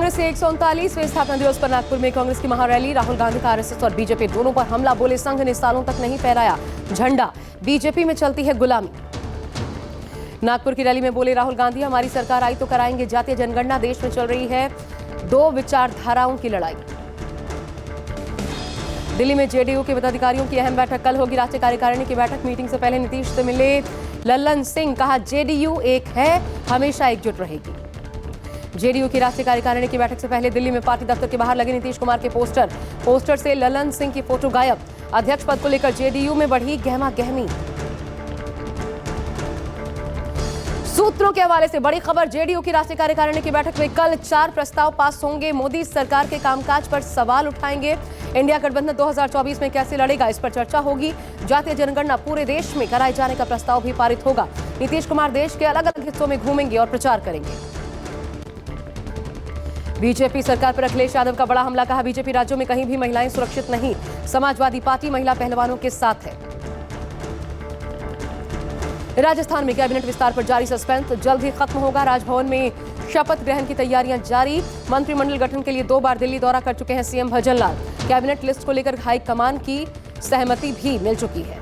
कांग्रेस के 139वें स्थापना दिवस पर नागपुर में कांग्रेस की महारैली। राहुल गांधी का आरएसएस और बीजेपी दोनों पर हमला। बोले संघ ने सालों तक नहीं फहराया झंडा, बीजेपी में चलती है गुलामी। नागपुर की रैली में बोले राहुल गांधी, हमारी सरकार आई तो कराएंगे जातीय जनगणना। देश में चल रही है दो विचारधाराओं की लड़ाई। दिल्ली में जेडीयू के पदाधिकारियों की अहम बैठक कल होगी। राष्ट्रीय कार्यकारिणी की बैठक। मीटिंग से पहले नीतीश से मिले लल्लन सिंह। कहा जेडीयू एक है, हमेशा एकजुट रहेगी। जेडीयू की राष्ट्रीय कार्यकारिणी की बैठक से पहले दिल्ली में पार्टी दफ्तर के बाहर लगे नीतीश कुमार के पोस्टर से लल्लन सिंह की फोटो गायब। अध्यक्ष पद को लेकर जेडीयू में बढ़ी गहमा गहमी। सूत्रों के हवाले से बड़ी खबर। जेडीयू की राष्ट्रीय कार्यकारिणी की बैठक में कल 4 प्रस्ताव पास होंगे। मोदी सरकार के कामकाज पर सवाल उठाएंगे। इंडिया गठबंधन 2024 में कैसे लड़ेगा, इस पर चर्चा होगी। जातीय जनगणना पूरे देश में कराए जाने का प्रस्ताव भी पारित होगा। नीतीश कुमार देश के अलग अलग हिस्सों में घूमेंगे और प्रचार करेंगे। बीजेपी सरकार पर अखिलेश यादव का बड़ा हमला। कहा बीजेपी राज्यों में कहीं भी महिलाएं सुरक्षित नहीं। समाजवादी पार्टी महिला पहलवानों के साथ है। राजस्थान में कैबिनेट विस्तार पर जारी सस्पेंस जल्द ही खत्म होगा। राजभवन में शपथ ग्रहण की तैयारियां जारी। मंत्रिमंडल गठन के लिए 2 बार दिल्ली दौरा कर चुके हैं सीएम भजनलाल। कैबिनेट लिस्ट को लेकर हाईकमान की सहमति भी मिल चुकी है।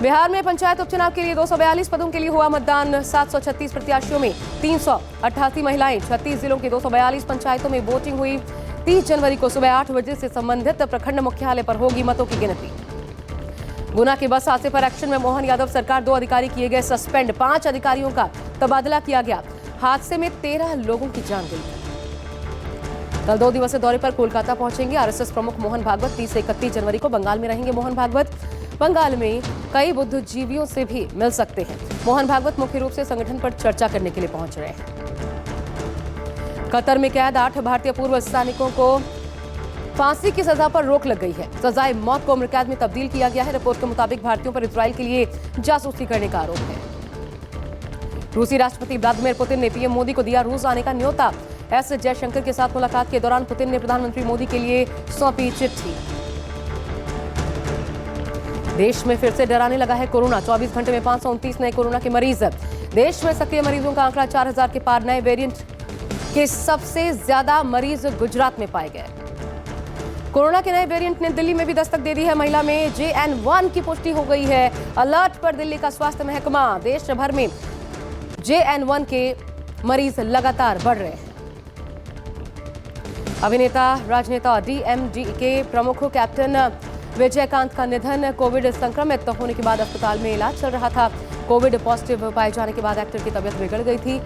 बिहार में पंचायत उपचुनाव के लिए 242 पदों के लिए हुआ मतदान। 736 प्रत्याशियों में 388 महिलाएं। 36 जिलों के 242 पंचायतों में वोटिंग हुई। 30 जनवरी को सुबह 8 बजे से संबंधित प्रखंड मुख्यालय पर होगी मतों की गिनती। गुना के बस हादसे पर एक्शन में मोहन यादव सरकार। 2 अधिकारी किए गए सस्पेंड। 5 अधिकारियों का तबादला किया गया। हादसे में 13 लोगों की जान गई। कल 2 दिवसीय दौरे पर कोलकाता पहुंचेंगे आरएसएस प्रमुख मोहन भागवत। 30 से 31 जनवरी को बंगाल में रहेंगे मोहन भागवत। बंगाल में कई बुद्धिजीवियों से भी मिल सकते हैं। मोहन भागवत मुख्य रूप से संगठन पर चर्चा करने के लिए पहुंच रहे हैं। कतर में कैद 8 भारतीय पूर्व सैनिकों को फांसी की सजा पर रोक लग गई है। सजाए मौत को उम्र कैद में तब्दील किया गया है। रिपोर्ट के मुताबिक भारतीयों पर इजरायल के लिए जासूसी करने का आरोप है। रूसी राष्ट्रपति व्लादिमीर पुतिन ने पीएम मोदी को दिया रूस आने का न्योता। एस जयशंकर के साथ मुलाकात के दौरान पुतिन ने प्रधानमंत्री मोदी के लिए सौंपी चिट्ठी। देश में फिर से डराने लगा है कोरोना। 24 घंटे में 529 नए कोरोना के मरीज। देश में सक्रिय मरीजों का आंकड़ा 4000 के पार। नए वेरिएंट के सबसे ज्यादा मरीज गुजरात में पाए गए। कोरोना के नए वेरिएंट ने दिल्ली में भी दस्तक दे दी है। महिला में JN1 की पुष्टि हो गई है। अलर्ट पर दिल्ली का स्वास्थ्य महकमा। देश भर में JN1 के मरीज लगातार बढ़ रहे हैं। अभिनेता राजनेता DMDK प्रमुख कैप्टन विजयकांत का निधन। कोविड संक्रमित होने के बाद अस्पताल में इलाज चल रहा था। कोविड पॉजिटिव पाए जाने के बाद एक्टर की तबीयत बिगड़ गई थी।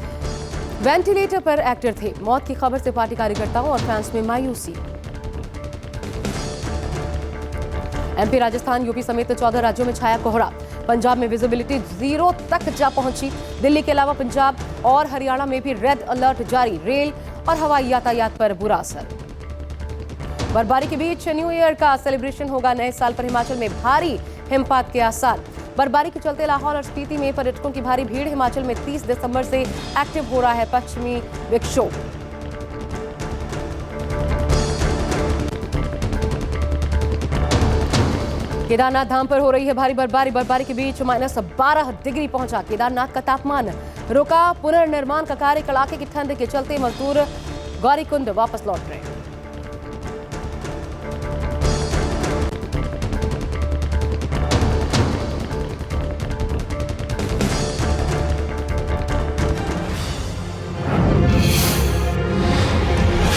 वेंटिलेटर पर एक्टर थे। मौत की खबर से पार्टी कार्यकर्ताओं और फैंस में मायूसी। MP, राजस्थान, यूपी समेत 14 राज्यों में छाया कोहरा। पंजाब में विजिबिलिटी 0 तक जा पहुंची। दिल्ली के अलावा पंजाब और हरियाणा में भी रेड अलर्ट जारी। रेल और हवाई यातायात पर बुरा असर। बर्फबारी के बीच न्यू ईयर का सेलिब्रेशन होगा। नए साल पर हिमाचल में भारी हिमपात के आसार। बर्फबारी के चलते लाहौल और स्पीति में पर्यटकों की भारी भीड़। हिमाचल में 30 दिसंबर से एक्टिव हो रहा है पश्चिमी विक्षोभ। केदारनाथ धाम पर हो रही है भारी बर्फबारी। बर्फबारी के बीच -12 डिग्री पहुंचा केदारनाथ का तापमान। रुका पुनर्निर्माण का कार्य। कड़ाके की ठंड के चलते मजदूर गौरीकुंड वापस लौट रहे हैं।